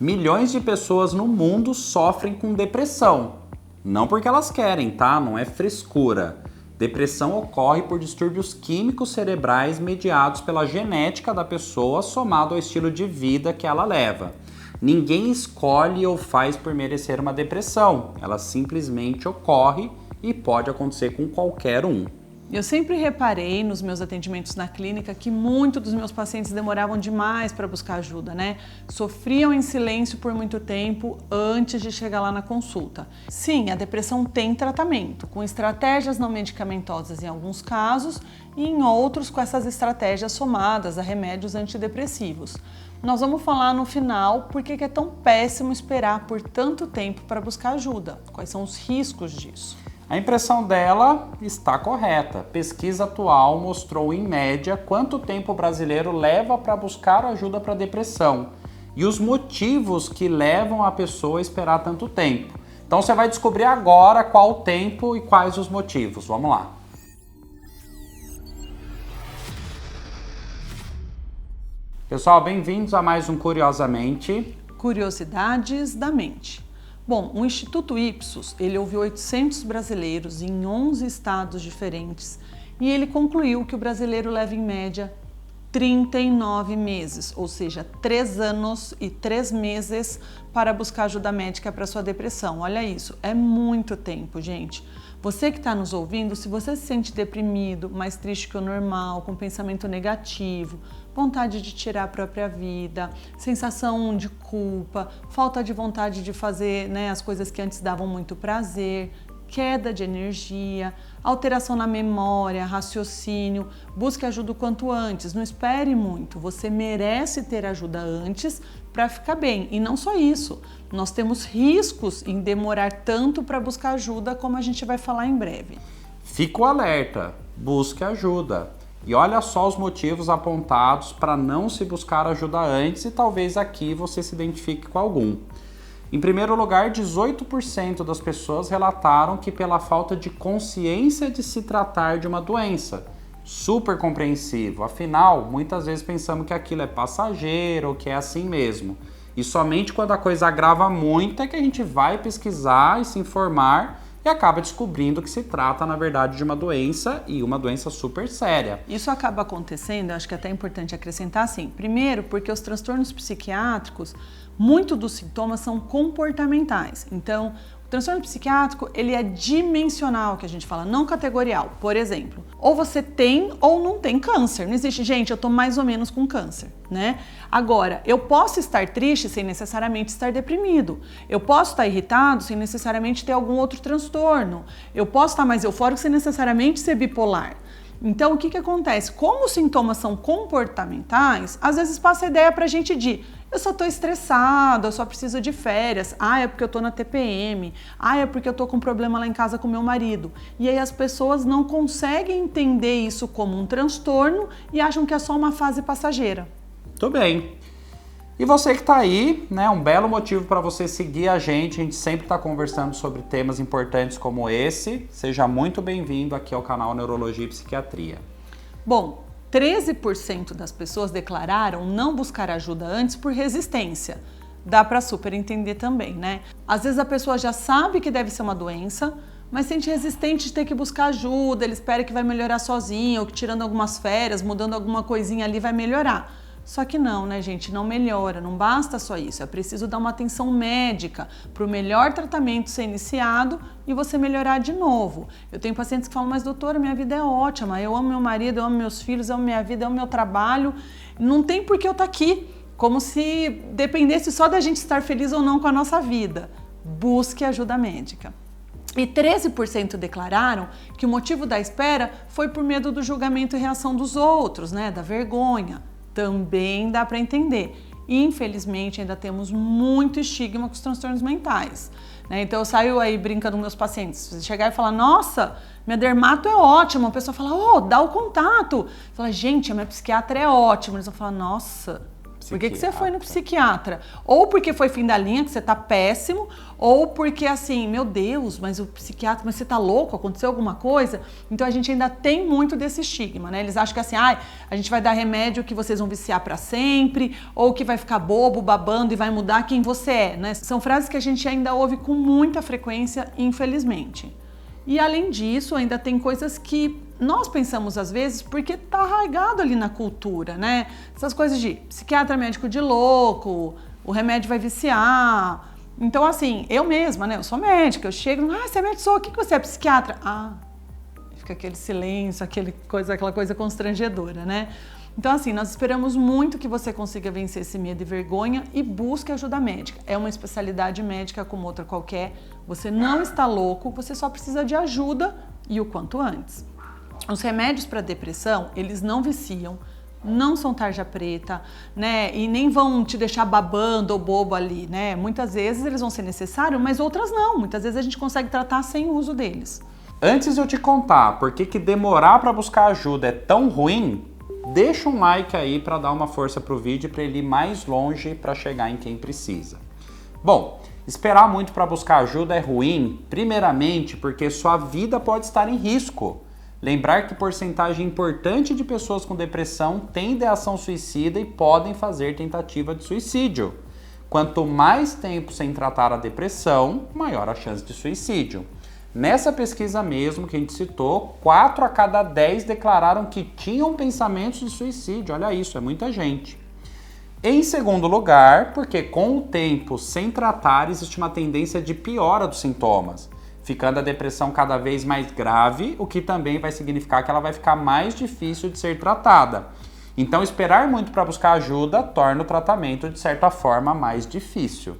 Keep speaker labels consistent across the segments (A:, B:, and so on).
A: Milhões de pessoas no mundo sofrem com depressão. Não porque elas querem, tá? Não é frescura. Depressão ocorre por distúrbios químicos cerebrais mediados pela genética da pessoa somado ao estilo de vida que ela leva. Ninguém escolhe ou faz por merecer uma depressão. Ela simplesmente ocorre e pode acontecer com qualquer um.
B: Eu sempre reparei nos meus atendimentos na clínica que muitos dos meus pacientes demoravam demais para buscar ajuda, né? Sofriam em silêncio por muito tempo antes de chegar lá na consulta. Sim, a depressão tem tratamento, com estratégias não medicamentosas em alguns casos e em outros com essas estratégias somadas a remédios antidepressivos. Nós vamos falar no final por que é tão péssimo esperar por tanto tempo para buscar ajuda, quais são os riscos disso.
A: A impressão dela está correta. Pesquisa atual mostrou, em média, quanto tempo o brasileiro leva para buscar ajuda para depressão e os motivos que levam a pessoa a esperar tanto tempo. Então você vai descobrir agora qual o tempo e quais os motivos. Vamos lá. Pessoal, bem-vindos a mais um Curiosamente.
B: Curiosidades da mente. Bom, o Instituto Ipsos, ele ouviu 800 brasileiros em 11 estados diferentes e ele concluiu que o brasileiro leva em média 39 meses, ou seja, 3 anos e 3 meses para buscar ajuda médica para sua depressão. Olha isso, é muito tempo, gente. Você que está nos ouvindo, se você se sente deprimido, mais triste que o normal, com pensamento negativo, vontade de tirar a própria vida, sensação de culpa, falta de vontade de fazer, as coisas que antes davam muito prazer, queda de energia, alteração na memória, raciocínio, busque ajuda o quanto antes, não espere muito, você merece ter ajuda antes para ficar bem. E não só isso, nós temos riscos em demorar tanto para buscar ajuda, como a gente vai falar em breve.
A: Fica o alerta, busque ajuda. E olha só os motivos apontados para não se buscar ajuda antes e talvez aqui você se identifique com algum. Em primeiro lugar, 18% das pessoas relataram que pela falta de consciência de se tratar de uma doença. Super compreensivo, afinal, muitas vezes pensamos que aquilo é passageiro ou que é assim mesmo. E somente quando a coisa agrava muito é que a gente vai pesquisar e se informar e acaba descobrindo que se trata, na verdade, de uma doença e uma doença super séria.
B: Isso acaba acontecendo, acho que é até importante acrescentar assim, primeiro porque os transtornos psiquiátricos, muito dos sintomas são comportamentais. Então, o transtorno psiquiátrico, ele é dimensional, que a gente fala, não categorial. Por exemplo, ou você tem ou não tem câncer. Não existe, gente, eu tô mais ou menos com câncer, né? Agora, eu posso estar triste sem necessariamente estar deprimido. Eu posso estar irritado sem necessariamente ter algum outro transtorno. Eu posso estar mais eufórico sem necessariamente ser bipolar. Então, o que acontece? Como os sintomas são comportamentais, às vezes passa a ideia pra gente de eu só tô estressado, eu só preciso de férias, é porque eu tô na TPM, é porque eu tô com problema lá em casa com meu marido. E aí as pessoas não conseguem entender isso como um transtorno e acham que é só uma fase passageira.
A: Tudo bem. E você que tá aí, um belo motivo para você seguir a gente sempre está conversando sobre temas importantes como esse. Seja muito bem-vindo aqui ao canal Neurologia e Psiquiatria.
B: Bom, 13% das pessoas declararam não buscar ajuda antes por resistência. Dá para super entender também, né? Às vezes a pessoa já sabe que deve ser uma doença, mas sente resistente de ter que buscar ajuda, ele espera que vai melhorar sozinho, ou que tirando algumas férias, mudando alguma coisinha ali vai melhorar. Só que não, né, gente? Não melhora, não basta só isso. É preciso dar uma atenção médica para o melhor tratamento ser iniciado e você melhorar de novo. Eu tenho pacientes que falam, mas doutora, minha vida é ótima, eu amo meu marido, eu amo meus filhos, eu amo minha vida, eu amo meu trabalho, não tem por que eu estar aqui. Como se dependesse só da gente estar feliz ou não com a nossa vida. Busque ajuda médica. E 13% declararam que o motivo da espera foi por medo do julgamento e reação dos outros, da vergonha. Também dá para entender. Infelizmente, ainda temos muito estigma com os transtornos mentais. Então, eu saio aí brincando com meus pacientes. Se chegar e falar, nossa, minha dermato é ótima, a pessoa fala, dá o contato. Fala, gente, a minha psiquiatra é ótima. Eles vão falar, nossa, Por que você foi no psiquiatra? Ou porque foi fim da linha, que você tá péssimo, ou porque assim, meu Deus, mas o psiquiatra, mas você tá louco? Aconteceu alguma coisa? Então a gente ainda tem muito desse estigma, né? Eles acham que assim, a gente vai dar remédio que vocês vão viciar para sempre, ou que vai ficar bobo, babando e vai mudar quem você é, né? São frases que a gente ainda ouve com muita frequência, infelizmente. E além disso, ainda tem coisas que nós pensamos às vezes porque tá arraigado ali na cultura, né? Essas coisas de psiquiatra é médico de louco, o remédio vai viciar. Então assim, eu mesma, né? Eu sou médica, eu chego, você é médico, o que você é, psiquiatra? Fica aquele silêncio, aquela coisa constrangedora, né? Então assim, nós esperamos muito que você consiga vencer esse medo e vergonha e busque ajuda médica. É uma especialidade médica como outra qualquer. Você não está louco, você só precisa de ajuda e o quanto antes. Os remédios para depressão, eles não viciam, não são tarja preta, né? E nem vão te deixar babando ou bobo ali, né? Muitas vezes eles vão ser necessários, mas outras não. Muitas vezes a gente consegue tratar sem o uso deles.
A: Antes de eu te contar por que demorar para buscar ajuda é tão ruim, deixa um like aí para dar uma força pro vídeo para ele ir mais longe para chegar em quem precisa. Bom, esperar muito para buscar ajuda é ruim, primeiramente porque sua vida pode estar em risco. Lembrar que porcentagem importante de pessoas com depressão têm ideação suicida e podem fazer tentativa de suicídio. Quanto mais tempo sem tratar a depressão, maior a chance de suicídio. Nessa pesquisa mesmo que a gente citou, 4 a cada 10 declararam que tinham pensamentos de suicídio. Olha isso, é muita gente. Em segundo lugar, porque com o tempo sem tratar existe uma tendência de piora dos sintomas, ficando a depressão cada vez mais grave, o que também vai significar que ela vai ficar mais difícil de ser tratada. Então, esperar muito para buscar ajuda torna o tratamento, de certa forma, mais difícil.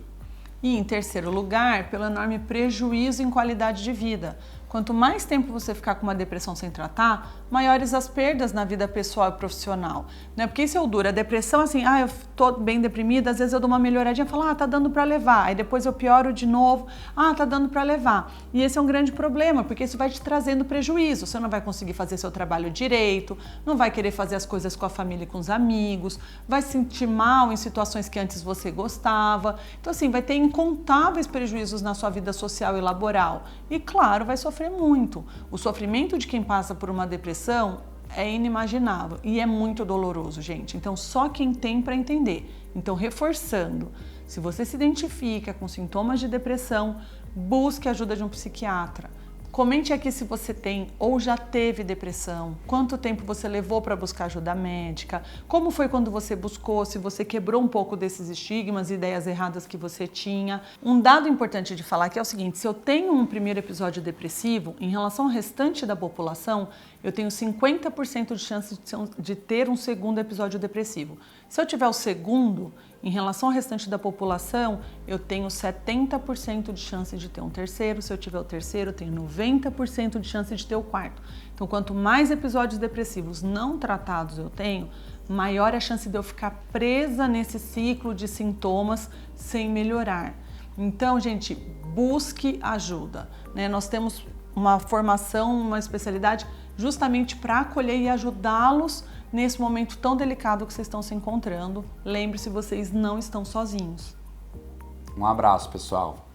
B: E em terceiro lugar, pelo enorme prejuízo em qualidade de vida. Quanto mais tempo você ficar com uma depressão sem tratar, maiores as perdas na vida pessoal e profissional, né? Porque isso é o duro. A depressão, assim, eu tô bem deprimida, às vezes eu dou uma melhoradinha e falo, tá dando para levar. Aí depois eu pioro de novo, tá dando para levar. E esse é um grande problema, porque isso vai te trazendo prejuízo. Você não vai conseguir fazer seu trabalho direito, não vai querer fazer as coisas com a família e com os amigos, vai se sentir mal em situações que antes você gostava. Então, assim, vai ter incontáveis prejuízos na sua vida social e laboral. E, claro, vai sofrer muito. O sofrimento de quem passa por uma depressão é inimaginável e é muito doloroso, gente. Então, só quem tem para entender. Então, reforçando, se você se identifica com sintomas de depressão, busque a ajuda de um psiquiatra. Comente aqui se você tem ou já teve depressão, quanto tempo você levou para buscar ajuda médica, como foi quando você buscou, se você quebrou um pouco desses estigmas e ideias erradas que você tinha. Um dado importante de falar aqui é o seguinte, se eu tenho um primeiro episódio depressivo, em relação ao restante da população, eu tenho 50% de chance de ter um segundo episódio depressivo. Se eu tiver o segundo, em relação ao restante da população, eu tenho 70% de chance de ter um terceiro. Se eu tiver o terceiro, eu tenho 90% de chance de ter o quarto. Então, quanto mais episódios depressivos não tratados eu tenho, maior é a chance de eu ficar presa nesse ciclo de sintomas sem melhorar. Então, gente, busque ajuda, né? Nós temos uma formação, uma especialidade justamente para acolher e ajudá-los nesse momento tão delicado que vocês estão se encontrando. Lembre-se, vocês não estão sozinhos.
A: Um abraço, pessoal.